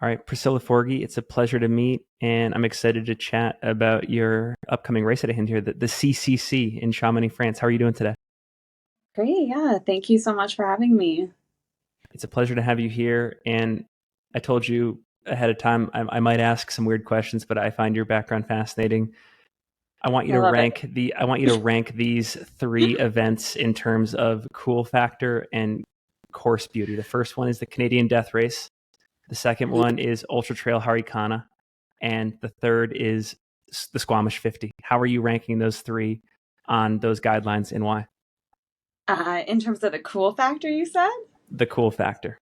All right, Priscilla Forgie, it's a pleasure to meet, and I'm excited to chat about your upcoming race at hand here, the CCC in Chamonix, France. How are you doing today? Great. Yeah. Thank you so much for having me. It's a pleasure to have you here, and I told you ahead of time I might ask some weird questions, but I find your background fascinating. I love it. I want you to rank these three events in terms of cool factor and course beauty. The first one is the Canadian Death Race. The second one is Ultra Trail Harikana, and the third is the Squamish 50. How are you ranking those three on those guidelines and why? In terms of the cool factor, you said? The cool factor.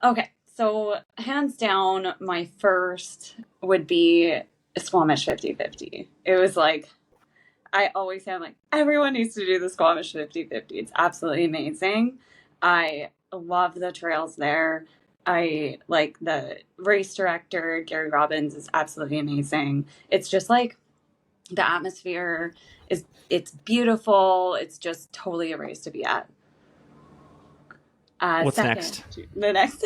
Okay. So, hands down, my first would be Squamish 50/50. It was like, I always say, I'm like, everyone needs to do the Squamish 50/50. It's absolutely amazing. I love the trails there. I like the race director, Gary Robbins, is absolutely amazing. It's just like the atmosphere it's beautiful. It's just totally a race to be at. What's Second, next? the next,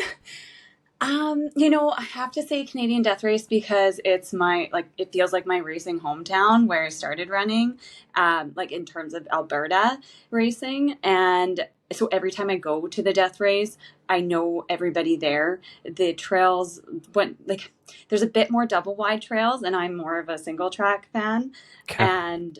I have to say Canadian Death Race because it's my like it feels like my racing hometown where I started running, like in terms of Alberta racing, and so every time I go to the Death Race, I know everybody there. The trails went like there's a bit more double wide trails, and I'm more of a single track fan, Okay. and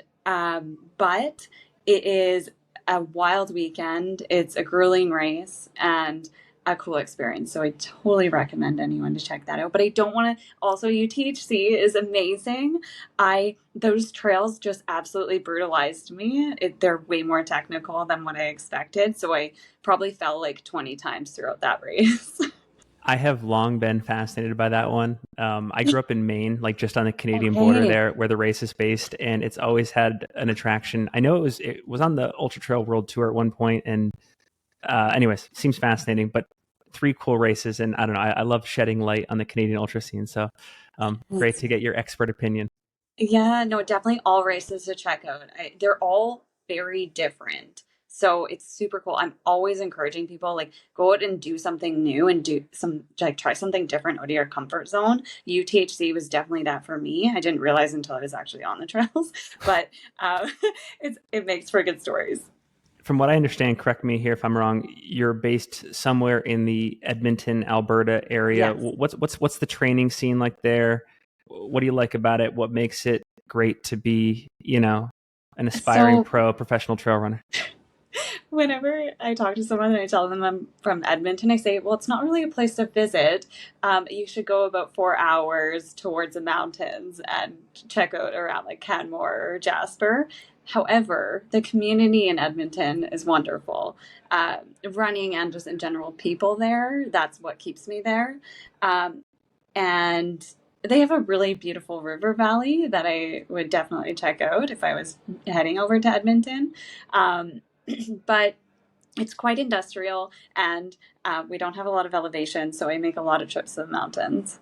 but it is a wild weekend. It's a grueling race and a cool experience. So I totally recommend anyone to check that out. But I don't want to also UTHC is amazing. I those trails just absolutely brutalized me. They're way more technical than what I expected. So I probably fell like 20 times throughout that race. I have long been fascinated by that one. I grew up in Maine, like just on the Canadian border Okay. there, where the race is based, and it's always had an attraction. I know it was on the Ultra Trail World Tour at one point, and anyways, seems fascinating. But three cool races, and I don't know. I love shedding light on the Canadian ultra scene. So great to get your expert opinion. Yeah, no, definitely all races to check out. They're all very different. So it's super cool. I'm always encouraging people like go out and do something new and do some like try something different out of your comfort zone. UTHC was definitely that for me. I didn't realize until I was actually on the trails, but it makes for good stories. From what I understand, correct me here if I'm wrong. You're based somewhere in the Edmonton, Alberta area. Yes. What's the training scene like there? What do you like about it? What makes it great to be, an aspiring So pro professional trail runner? whenever I talk to someone and I tell them I'm from Edmonton, I say, well, it's not really a place to visit. You should go about 4 hours towards the mountains and check out around like Canmore or Jasper. However, the community in Edmonton is wonderful. Running and just in general, people there, that's what keeps me there. Um, and they have a really beautiful river valley that I would definitely check out if I was heading over to Edmonton. Um, but it's quite industrial and we don't have a lot of elevation, so I make a lot of trips to the mountains.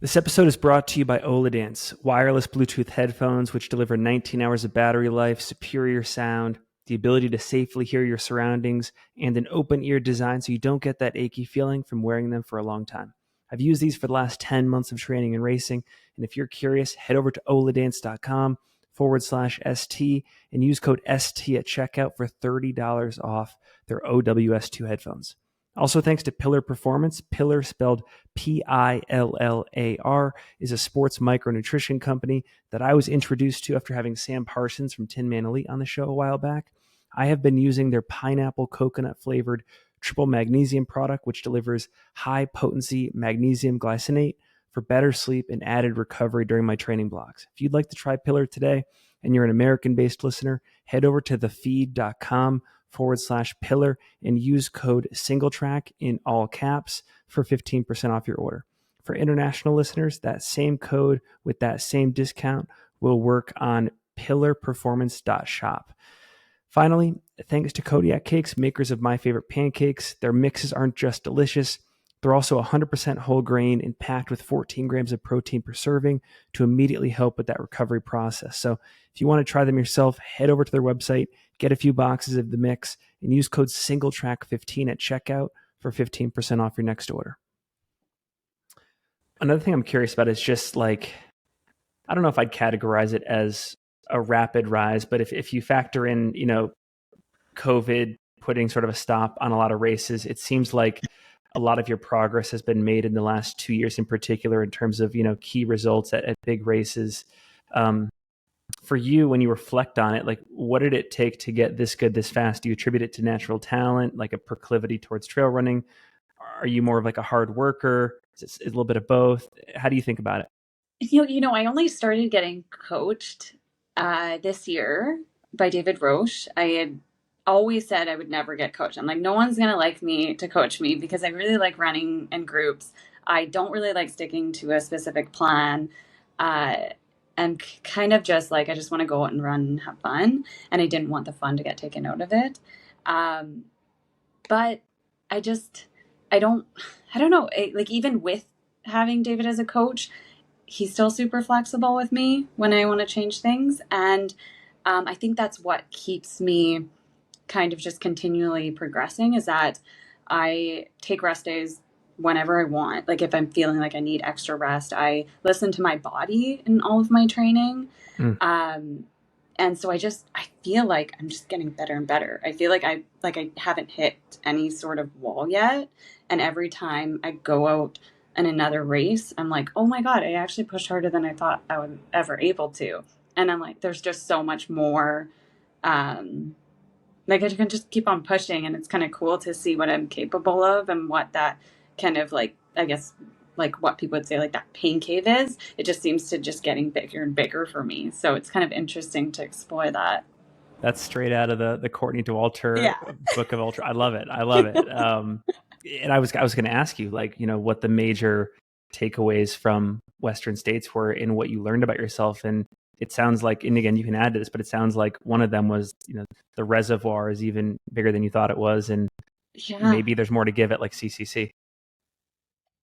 This episode is brought to you by Oladance, wireless Bluetooth headphones which deliver 19 hours of battery life, superior sound, the ability to safely hear your surroundings, and an open ear design so you don't get that achy feeling from wearing them for a long time. I've used these for the last 10 months of training and racing, and if you're curious, head over to oladance.com/ST and use code ST at checkout for $30 off their OWS2 headphones. Also, thanks to Pillar Performance. Pillar, spelled Pillar, is a sports micronutrition company that I was introduced to after having Sam Parsons from Tin Man Elite on the show a while back. I have been using their pineapple coconut flavored triple magnesium product, which delivers high potency magnesium glycinate for better sleep and added recovery during my training blocks. If you'd like to try Pillar today and you're an American based listener, head over to thefeed.com/pillar and use code Singletrack in all caps for 15% off your order. For international listeners, that same code with that same discount will work on pillarperformance.shop. Finally, thanks to Kodiak Cakes, makers of my favorite pancakes. Their mixes aren't just delicious, they're also 100% whole grain and packed with 14 grams of protein per serving to immediately help with that recovery process. So if you want to try them yourself, head over to their website, get a few boxes of the mix, and use code SingleTrack15 at checkout for 15% off your next order. Another thing I'm curious about is just like, I don't know if I'd categorize it as a rapid rise, but if you factor in, COVID putting sort of a stop on a lot of races, it seems like a lot of your progress has been made in the last 2 years in particular in terms of, key results at big races. Um, for you, when you reflect on it, like what did it take to get this good this fast? Do you attribute it to natural talent, like a proclivity towards trail running? Are you more of like a hard worker? Is it a little bit of both? How do you think about it? I only started getting coached this year by David Roche. I had always said I would never get coached. I'm like, no one's going to like me to coach me because I really like running in groups. I don't really like sticking to a specific plan. Uh, and kind of just like, I just want to go out and run and have fun. And I didn't want the fun to get taken out of it. Um, but I just, I don't know. Like, even with having David as a coach, he's still super flexible with me when I want to change things. And I think that's what keeps me kind of just continually progressing, is that I take rest days whenever I want. Like if I'm feeling like I need extra rest, I listen to my body in all of my training. Mm. And so I feel like I'm just getting better and better. I feel like I haven't hit any sort of wall yet. And every time I go out in another race, I'm like, oh my God, I actually pushed harder than I thought I would ever able to. And I'm like, there's just so much more. Like I can just keep on pushing, and it's kind of cool to see what I'm capable of and what that kind of like, I guess, like what people would say, like that pain cave is. It just seems to just getting bigger and bigger for me. So it's kind of interesting to explore that. That's straight out of the Courtney Dauwalter Yeah. book of Ultra. I love it. I love it. And I was going to ask you, like, what the major takeaways from Western States were in what you learned about yourself. And it sounds like, and again, you can add to this, but it sounds like one of them was, the reservoir is even bigger than you thought it was, and Yeah. maybe there's more to give it, like CCC.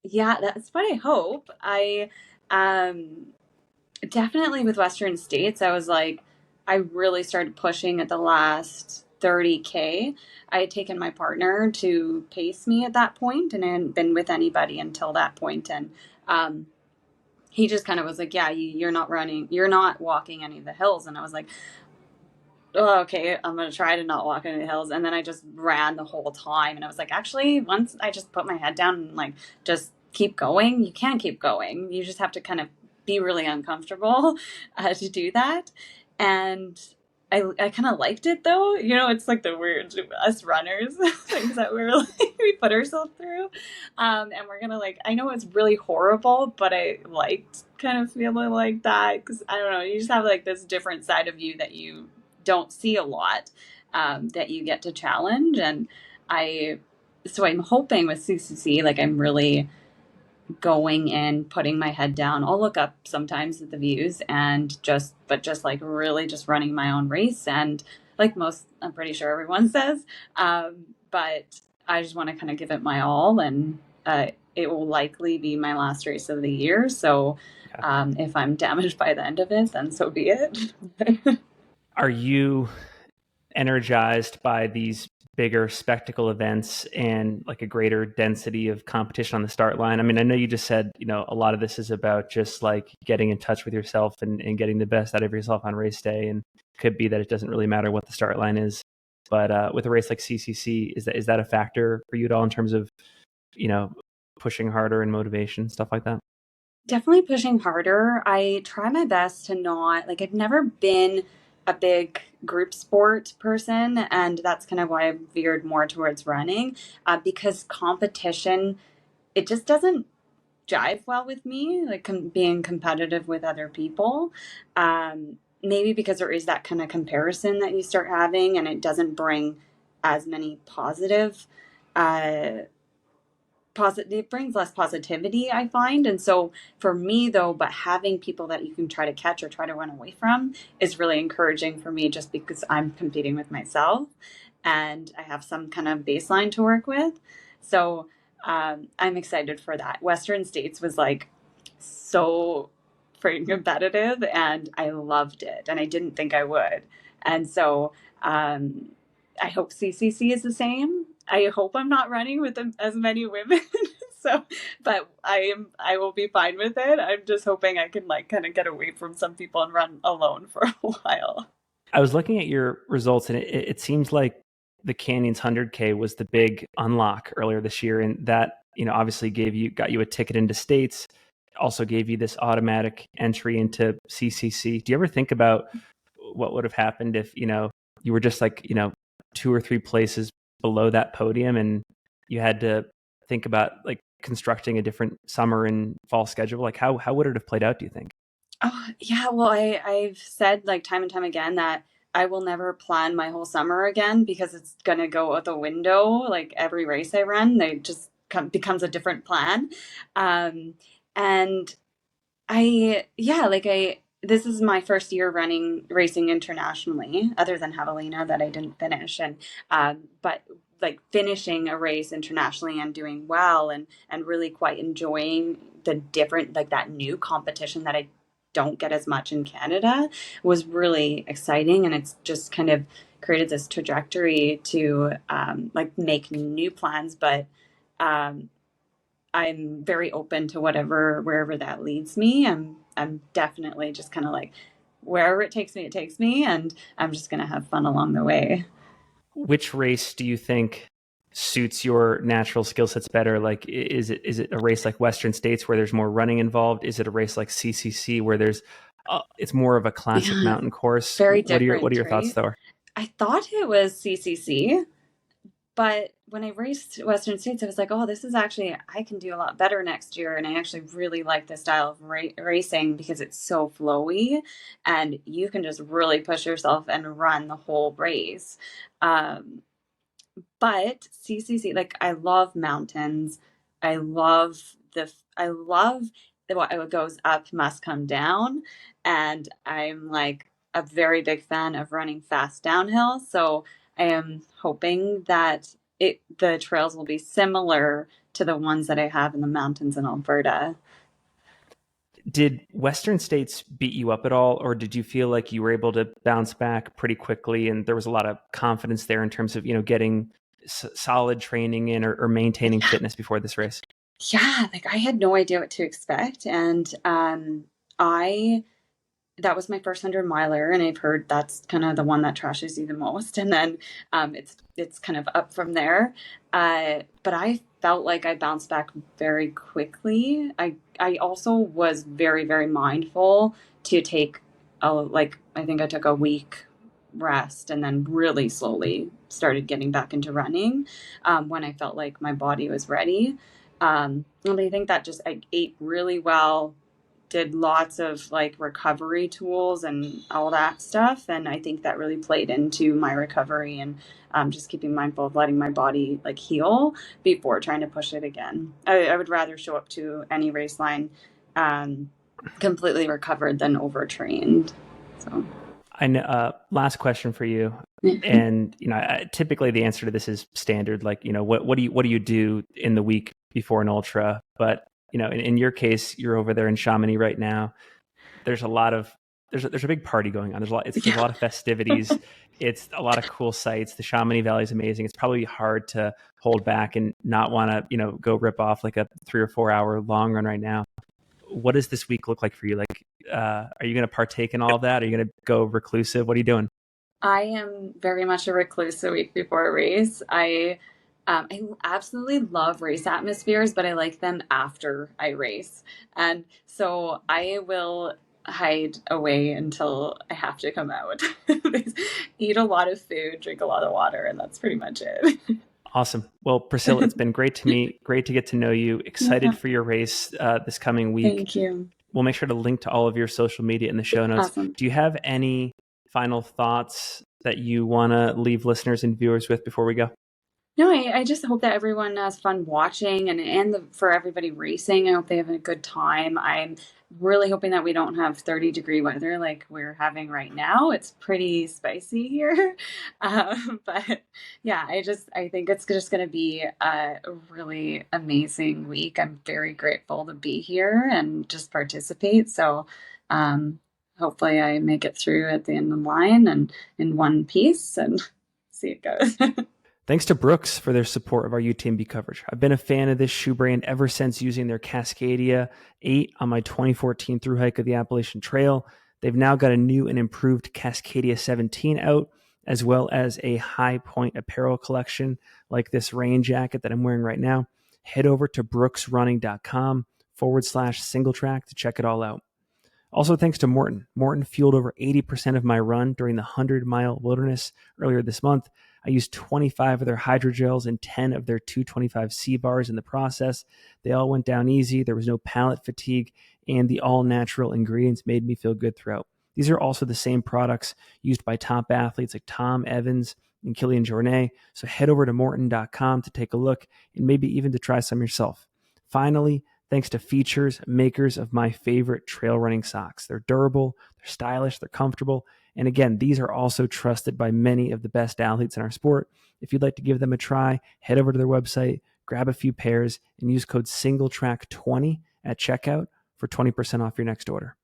Yeah, that's what I hope. I um definitely with Western States, I was like, I really started pushing at the last 30K. I had taken my partner to pace me at that point, and I hadn't been with anybody until that point. And um, he just kind of was like, yeah, you're not running, you're not walking any of the hills. And I was like, oh, okay, I'm going to try to not walk any of the hills. And then I just ran the whole time. And I was like, actually, once I just put my head down and like, just keep going, you can keep going. You just have to kind of be really uncomfortable to do that. And I kind of liked it though. It's like the weird us runners things that we're like, we put ourselves through. And we're gonna like, I know it's really horrible, but I liked kind of feeling like that because I don't know, you just have like this different side of you that you don't see a lot, that you get to challenge. And I, so I'm hoping with CCC, like I'm really going in, putting my head down. I'll look up sometimes at the views and just like really just running my own race. And like most, I'm pretty sure everyone says, but I just want to kind of give it my all. And it will likely be my last race of the year. So if I'm damaged by the end of it, then so be it. Are you energized by these bigger spectacle events and like a greater density of competition on the start line? I mean, I know you just said, a lot of this is about just like getting in touch with yourself and getting the best out of yourself on race day. And could be that it doesn't really matter what the start line is. But with a race like CCC, is that a factor for you at all in terms of, pushing harder and motivation, stuff like that? Definitely pushing harder. I try my best to not, like, I've never been a big group sport person, and that's kind of why I've veered more towards running, because competition, it just doesn't jive well with me, like being competitive with other people. Maybe because there is that kind of comparison that you start having, and it doesn't bring as many uh, it brings less positivity, I find. And so for me though, but having people that you can try to catch or try to run away from is really encouraging for me, just because I'm competing with myself and I have some kind of baseline to work with. So I'm excited for that. Western States was like so freaking competitive, and I loved it, and I didn't think I would. And so I hope CCC is the same. I hope I'm not running with as many women. So, but I will be fine with it. I'm just hoping I can like kind of get away from some people and run alone for a while. I was looking at your results, and it seems like the Canyons 100K was the big unlock earlier this year, and that obviously got you a ticket into states, also gave you this automatic entry into CCC. Do you ever think about what would have happened if you were just like 2 or 3 places below that podium, and you had to think about like constructing a different summer and fall schedule? Like how would it have played out, do you think? Oh, yeah. Well, I've said like time and time again that I will never plan my whole summer again because it's gonna go out the window. Like every race I run, they just becomes a different plan. And yeah, like this is my first year racing internationally, other than Javelina that I didn't finish. And, but like finishing a race internationally and doing well and really quite enjoying the different, like that new competition that I don't get as much in Canada was really exciting. And it's just kind of created this trajectory to, like make new plans, but, um, I'm very open to wherever that leads me. I'm definitely just kind of like wherever it takes me, and I'm just gonna have fun along the way. Which race do you think suits your natural skill sets better? Like, is it a race like Western States where there's more running involved? Is it a race like CCC where there's it's more of a classic Yeah, mountain course? very What are your different, thoughts right? though? I thought it was CCC, but when I raced Western States, I was like, oh, this is actually, I can do a lot better next year. And I actually really like this style of racing because it's so flowy and you can just really push yourself and run the whole race. Um, but CCC, like I love mountains. I love what goes up must come down. And I'm like a very big fan of running fast downhill. So I am hoping that the trails will be similar to the ones that I have in the mountains in Alberta. Did Western States beat you up at all, or did you feel like you were able to bounce back pretty quickly and there was a lot of confidence there in terms of getting solid training in or maintaining fitness before this race? Yeah, like I had no idea what to expect. And I that was my first 100 miler, and I've heard that's kind of the one that trashes you the most. And then it's kind of up from there. But I felt like I bounced back very quickly. I also was very very mindful to take like I think I took a week rest and then really slowly started getting back into running when I felt like my body was ready. And I think that just I ate really well, did lots of like recovery tools and all that stuff. And I think that really played into my recovery and just keeping mindful of letting my body like heal before trying to push it again. I would rather show up to any race line um, completely recovered than overtrained. So, I know. Last question for you, and typically the answer to this is standard. Like, what do you do in the week before an ultra? But in your case, you're over there in Chamonix right now. There's a lot of there's a big party going on. There's a yeah. lot of festivities. It's a lot of cool sights. The Chamonix Valley is amazing. It's probably hard to hold back and not want to go rip off like a 3 or 4 hour long run right now. What does this week look like for you? Like, are you going to partake in all of that? Are you going to go reclusive? What are you doing? I am very much a recluse a week before a race. I absolutely love race atmospheres, but I like them after I race, and so I will hide away until I have to come out. Eat a lot of food, drink a lot of water, and that's pretty much it. Awesome. Well, Priscilla, it's been great to meet. Great to get to know you. Yeah, Excited for your race this coming week. thank you. We'll make sure to link to all of your social media in the show notes. Awesome. Do you have any final thoughts that you want to leave listeners and viewers with before we go? No, I just hope that everyone has fun watching for everybody racing. I hope they have a good time. I'm really hoping that we don't have 30-degree weather like we're having right now. It's pretty spicy here. But yeah, I think it's just going to be a really amazing week. I'm very grateful to be here and just participate. So hopefully I make it through at the end of the line and in one piece and see it goes. Thanks to Brooks for their support of our UTMB coverage. I've been a fan of this shoe brand ever since using their Cascadia 8 on my 2014 thru hike of the Appalachian Trail. They've now got a new and improved Cascadia 17 out, as well as a high point apparel collection like this rain jacket that I'm wearing right now. Head over to brooksrunning.com/singletrack to check it all out. Also, thanks to Morton. Morton fueled over 80% of my run during the 100-mile wilderness earlier this month. I used 25 of their hydrogels and 10 of their 225C bars in the process. They all went down easy. There was no palate fatigue, and the all-natural ingredients made me feel good throughout. These are also the same products used by top athletes like Tom Evans and Kilian Jornet. So head over to morton.com to take a look and maybe even to try some yourself. Finally, thanks to Features, makers of my favorite trail running socks. They're durable, they're stylish, they're comfortable. And again, these are also trusted by many of the best athletes in our sport. If you'd like to give them a try, head over to their website, grab a few pairs, and use code SingleTrack20 at checkout for 20% off your next order.